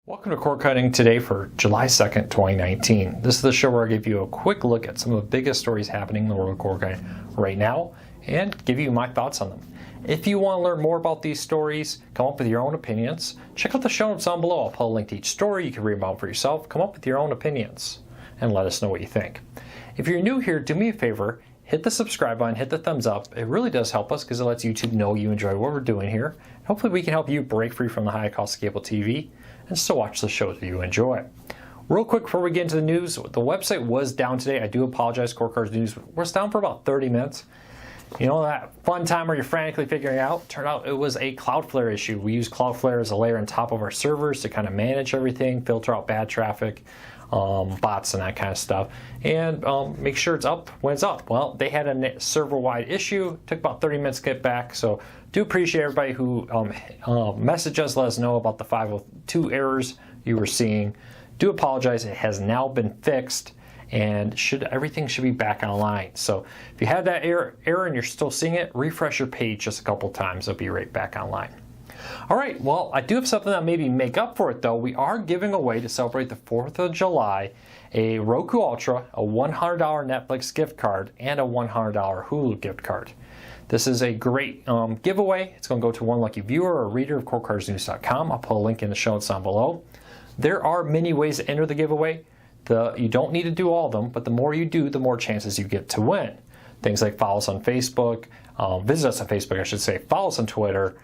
Welcome to Cord Cutting today for July 2nd, 2019. This is the show where I give you a quick look at some of the biggest stories happening in the world of cord cutting right now and give you my thoughts on them. If you want to learn more about these stories, come up with your own opinions, check out the show notes down below. I'll put a link to each story. You can read about them for yourself. Come up with your own opinions and let us know what you think. If you're new here, do me a favor. Hit the subscribe button, hit the thumbs up. It really does help us because it lets YouTube know you enjoy what we're doing here. Hopefully we can help you break free from the high cost of cable TV and still watch the shows that you enjoy. Real quick before we get into the news, the website was down today. I do apologize, Cord Cutting News was down for about 30 minutes. You know that fun time where you're frantically figuring it out? Turned out it was a Cloudflare issue. We use Cloudflare as a layer on top of our servers to kind of manage everything, filter out bad traffic, bots and that kind of stuff, and make sure it's up when it's up. Well, they had a server-wide issue. Took about 30 minutes to get back, so do appreciate everybody who messaged us, let us know about the 502 errors you were seeing. Do apologize. It has now been fixed, and everything should be back online. So if you had that error and you're still seeing it, refresh your page just a couple times. It'll be right back online. All right, well, I do have something that maybe make up for it, though. We are giving away, to celebrate the 4th of July, a Roku Ultra, a $100 Netflix gift card, and a $100 Hulu gift card. This is a great giveaway. It's going to go to one lucky viewer or reader of CordCuttersNews.com. I'll put a link in the show notes down below. There are many ways to enter the giveaway. You don't need to do all of them, but the more you do, the more chances you get to win. Things like follow us on Facebook, visit us on Facebook, I should say, follow us on Twitter,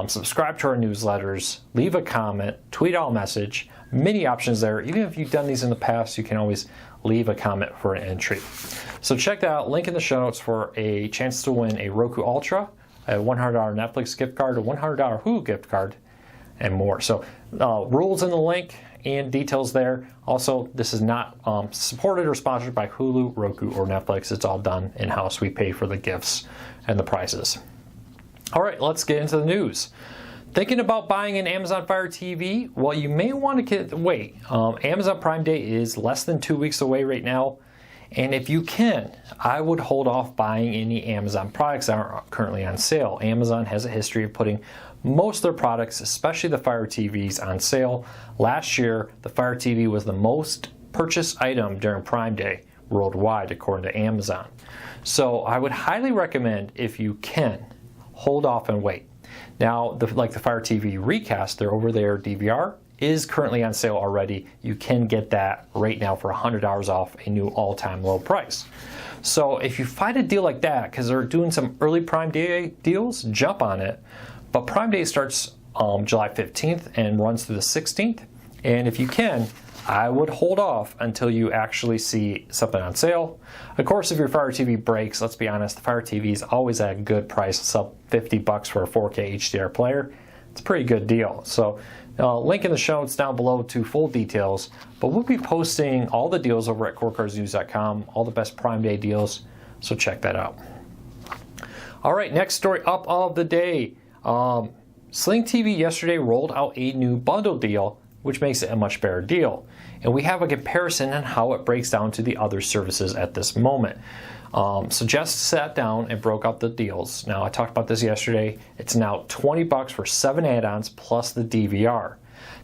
subscribe to our newsletters, leave a comment, tweet out a message. Many options there. Even if you've done these in the past, you can always leave a comment for an entry. So check that out. Link in the show notes for a chance to win a Roku Ultra, a $100 Netflix gift card, a $100 Hulu gift card, and more. So rules in the link and details there. Also, this is not supported or sponsored by Hulu, Roku, or Netflix. It's all done in-house. We pay for the gifts and the prizes. All right, let's get into the news. Thinking about buying an Amazon Fire TV? Well, you may want to wait. Amazon Prime Day is less than 2 weeks away right now. And if you can, I would hold off buying any Amazon products that aren't currently on sale. Amazon has a history of putting most of their products, especially the Fire TVs, on sale. Last year, the Fire TV was the most purchased item during Prime Day worldwide, according to Amazon. So I would highly recommend, if you can, hold off and wait. Now, like the Fire TV Recast, their over-the-air DVR, is currently on sale already. You can get that right now for $100 off, a new all-time low price. So if you find a deal like that, because they're doing some early Prime Day deals, jump on it. But Prime Day starts July 15th and runs through the 16th. And if you can, I would hold off until you actually see something on sale. Of course, if your Fire TV breaks, let's be honest, the Fire TV is always at a good price. It's up $50 for a 4K HDR player. It's a pretty good deal. So link in the show notes down below to full details. But we'll be posting all the deals over at CordCuttersNews.com, all the best Prime Day deals. So check that out. All right, next story up of the day. Sling TV yesterday rolled out a new bundle deal, which makes it a much better deal. And we have a comparison on how it breaks down to the other services at this moment. So Jess sat down and broke out the deals. Now, I talked about this yesterday. It's now $20 for 7 add-ons plus the DVR.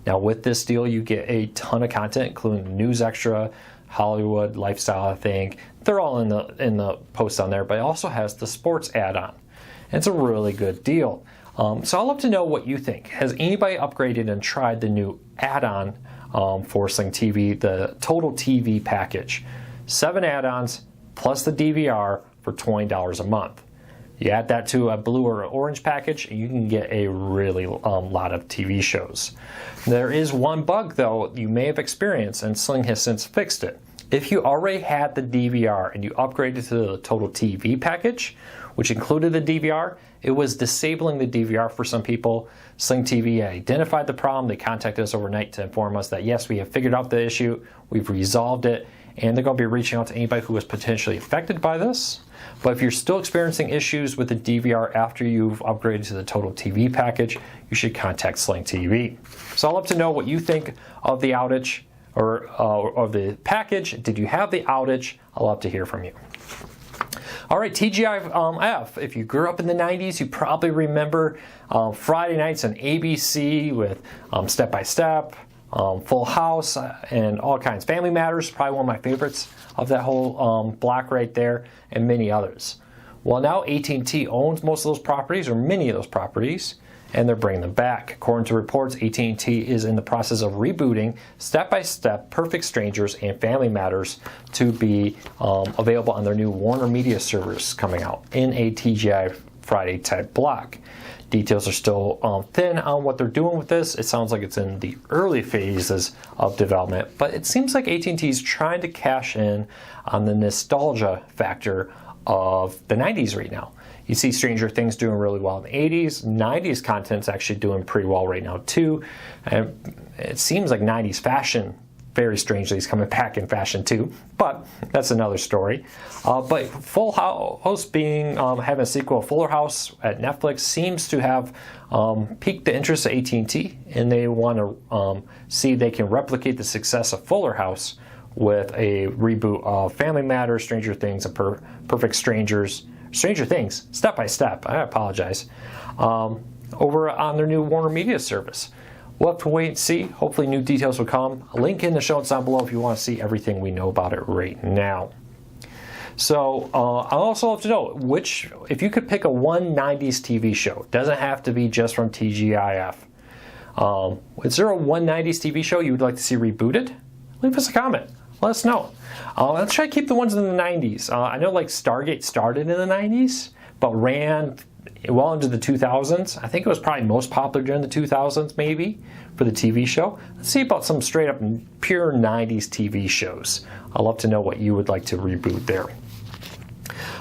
Now, with this deal, you get a ton of content, including the News Extra, Hollywood, Lifestyle, I think. They're all in the post on there, but it also has the sports add-on. And it's a really good deal. So I'd love to know what you think. Has anybody upgraded and tried the new add-on for Sling TV, the Total TV package? 7 add-ons plus the DVR for $20 a month. You add that to a blue or orange package, and you can get a really lot of TV shows. There is one bug, though, you may have experienced, and Sling has since fixed it. If you already had the DVR and you upgraded to the Total TV package, which included the DVR, it was disabling the DVR for some people. Sling TV identified the problem. They contacted us overnight to inform us that, yes, we have figured out the issue, we've resolved it, and they're going to be reaching out to anybody who was potentially affected by this. But if you're still experiencing issues with the DVR after you've upgraded to the Total TV package, you should contact Sling TV. So I'd love to know what you think of the outage or of the package. Did you have the outage? I'd love to hear from you. All right, TGIF. If you grew up in the 90s, you probably remember Friday nights on ABC with Step by Step, Full House, and all kinds. Family Matters, probably one of my favorites of that whole block right there, and many others. Well, now AT&T owns most of those properties, or many of those properties, and they're bringing them back. According to reports, AT&T is in the process of rebooting Step by Step, Perfect Strangers, and Family Matters to be available on their new Warner Media service coming out in a TGI Friday type block. Details are still thin on what they're doing with this. It sounds like it's in the early phases of development, but it seems like AT&T is trying to cash in on the nostalgia factor of the 90s right now. You see Stranger Things doing really well in the 80s. 90s content's actually doing pretty well right now too. And it seems like 90s fashion, very strangely, is coming back in fashion too. But that's another story. But Full House being having a sequel, Fuller House at Netflix, seems to have piqued the interest of AT&T, and they want to see they can replicate the success of Fuller House with a reboot of Family Matters, Stranger Things, and Perfect Strangers. Stranger Things, Step by Step, I apologize, over on their new Warner Media service. We'll have to wait and see. Hopefully new details will come. A link in the show notes down below if you want to see everything we know about it right now. So I also have to know if you could pick a 190s TV show, doesn't have to be just from TGIF. Is there a 190s TV show you would like to see rebooted? Leave us a comment. Let us know. Let's try to keep the ones in the 90s. I know like Stargate started in the 90s, but ran well into the 2000s. I think it was probably most popular during the 2000s maybe for the TV show. Let's see about some straight up pure 90s TV shows. I'd love to know what you would like to reboot there.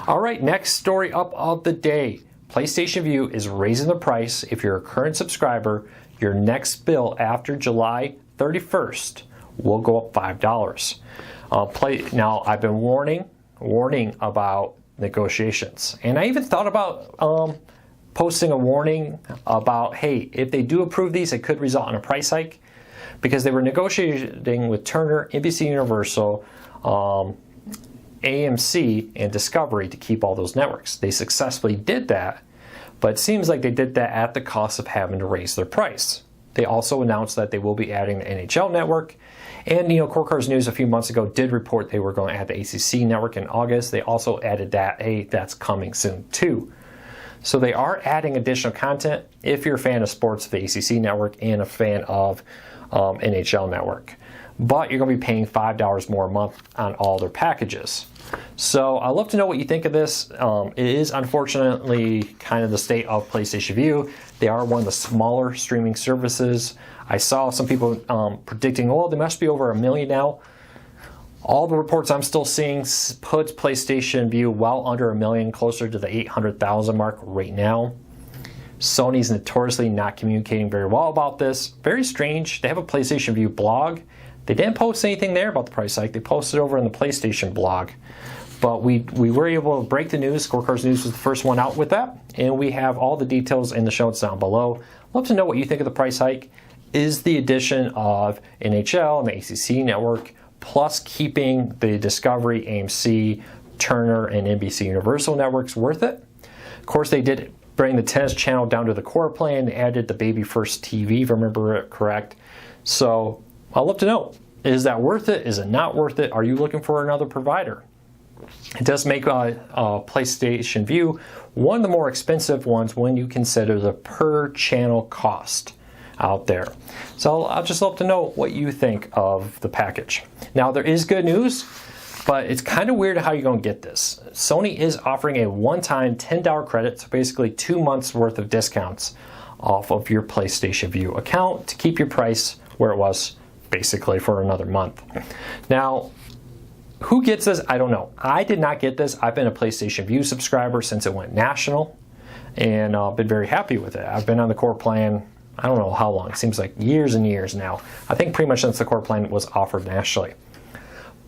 All right, next story up of the day. PlayStation Vue is raising the price. If you're a current subscriber, your next bill after July 31st will go up $5. Now, I've been warning about negotiations, and I even thought about posting a warning about, hey, if they do approve these, it could result in a price hike, because they were negotiating with Turner, NBC Universal, AMC, and Discovery to keep all those networks. They successfully did that, but it seems like they did that at the cost of having to raise their price. They also announced that they will be adding the NHL network. And, Core Cars News a few months ago did report they were going to add the ACC network in August. They also added that, hey, that's coming soon too. So they are adding additional content if you're a fan of sports, the ACC network, and a fan of NHL network. But you're going to be paying $5 more a month on all their packages. So I'd love to know what you think of this. It is unfortunately kind of the state of PlayStation Vue. They are one of the smaller streaming services. I saw some people predicting, oh, they must be over 1 million now. All the reports I'm still seeing puts PlayStation Vue well under 1 million, closer to the 800,000 mark right now. Sony's notoriously not communicating very well about this. Very strange. They have a PlayStation Vue blog. They didn't post anything there about the price hike. They posted over in the PlayStation blog. But we were able to break the news. Core Cars News was the first one out with that. And we have all the details in the show notes down below. Love to know what you think of the price hike. Is the addition of NHL and the ACC network, plus keeping the Discovery, AMC, Turner, and NBC Universal networks, worth it? Of course, they did bring the tennis channel down to the core plan. They added the Baby First TV, if I remember it correct. So I'd love to know, is that worth it? Is it not worth it? Are you looking for another provider? It does make PlayStation Vue one of the more expensive ones when you consider the per channel cost out there. So I'd just love to know what you think of the package. Now, there is good news, but it's kind of weird how you're going to get this. Sony is offering a one-time $10 credit, so basically 2 months worth of discounts off of your PlayStation Vue account to keep your price where it was basically for another month. Now, who gets this? I don't know. I did not get this. I've been a PlayStation Vue subscriber since it went national, and been very happy with it. I've been on the core plan, I don't know how long. It seems like years and years now. I think pretty much since the core plan was offered nationally.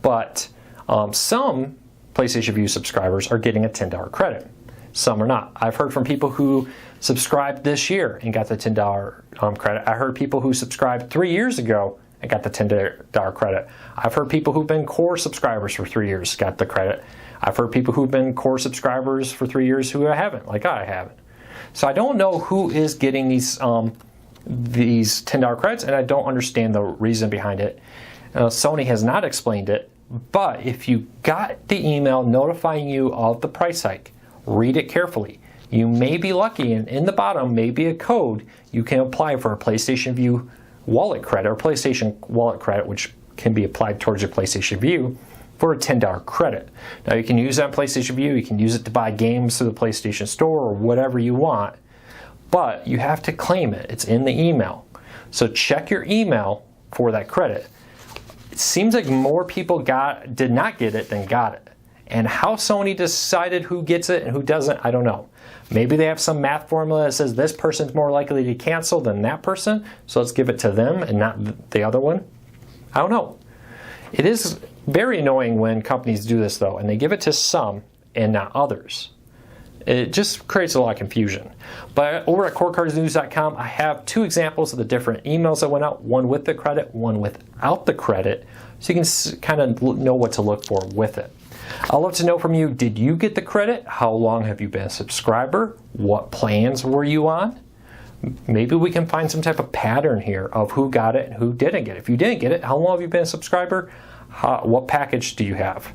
But some PlayStation Vue subscribers are getting a $10 credit. Some are not. I've heard from people who subscribed this year and got the $10 credit. I heard people who subscribed 3 years ago and got the $10 credit. I've heard people who've been core subscribers for 3 years got the credit. I've heard people who've been core subscribers for 3 years who haven't, like I haven't. So I don't know who is getting these these $10 credits, and I don't understand the reason behind it. Sony has not explained it, but if you got the email notifying you of the price hike, read it carefully. You may be lucky, and in the bottom may be a code you can apply for a PlayStation Vue wallet credit, or PlayStation wallet credit, which can be applied towards your PlayStation Vue for a $10 credit. Now you can use that on PlayStation Vue, you can use it to buy games through the PlayStation Store or whatever you want, but you have to claim it. It's in the email. So check your email for that credit. It seems like more people did not get it than got it. And how Sony decided who gets it and who doesn't, I don't know. Maybe they have some math formula that says this person's more likely to cancel than that person, so let's give it to them and not the other one. I don't know. It is very annoying when companies do this though, and they give it to some and not others. It just creates a lot of confusion. But over at corecardsnews.com, I have 2 examples of the different emails that went out, one with the credit, one without the credit, so you can kind of know what to look for with it. I'd love to know from you, did you get the credit? How long have you been a subscriber? What plans were you on? Maybe we can find some type of pattern here of who got it and who didn't get it. If you didn't get it, how long have you been a subscriber? What package do you have?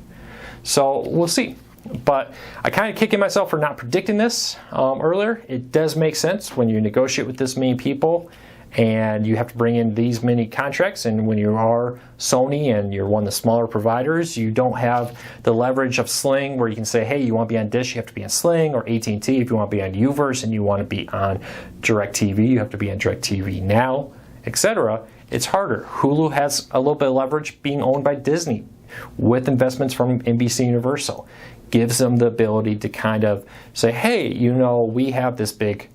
So we'll see. But I kind of kicking myself for not predicting this earlier. It does make sense when you negotiate with this many people and you have to bring in these many contracts, and when you are Sony and you're one of the smaller providers, you don't have the leverage of Sling where you can say, hey, you want to be on Dish, you have to be on Sling, or AT&T if you want to be on Uverse and you want to be on DirecTV, you have to be on DirecTV Now, etc. It's harder. Hulu has a little bit of leverage being owned by Disney with investments from NBC Universal. Gives them the ability to kind of say, hey, you know, we have this big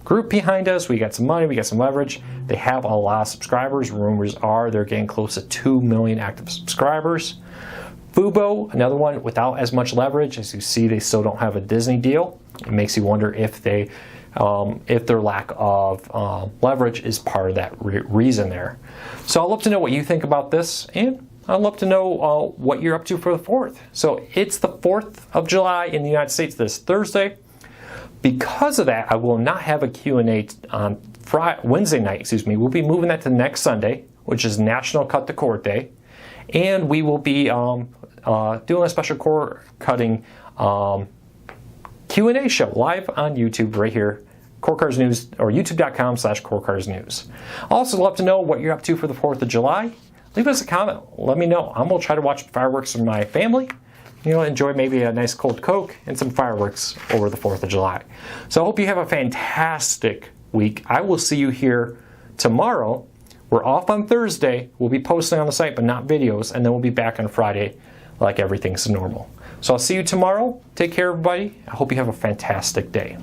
group behind us, we got some money, we got some leverage. They have a lot of subscribers. Rumors are they're getting close to 2 million active subscribers. Fubo, another one without as much leverage. As you see, they still don't have a Disney deal. It makes you wonder if their lack of leverage is part of that reason there. So I'd love to know what you think about this, and I'd love to know what you're up to for the 4th. So it's the 4th of July in the United States this Thursday. Because of that, I will not have a Q&A on Wednesday night. We'll be moving that to next Sunday, which is National Cut the Cord Day. And we will be doing a special cord cutting Q&A show live on YouTube right here, Core Cars News, or youtube.com/corecarsnews. Also love to know what you're up to for the 4th of July. Leave us a comment. Let me know. I'm going to try to watch fireworks with my family. You know, enjoy maybe a nice cold Coke and some fireworks over the 4th of July. So I hope you have a fantastic week. I will see you here tomorrow. We're off on Thursday. We'll be posting on the site, but not videos. And then we'll be back on Friday like everything's normal. So I'll see you tomorrow. Take care, everybody. I hope you have a fantastic day.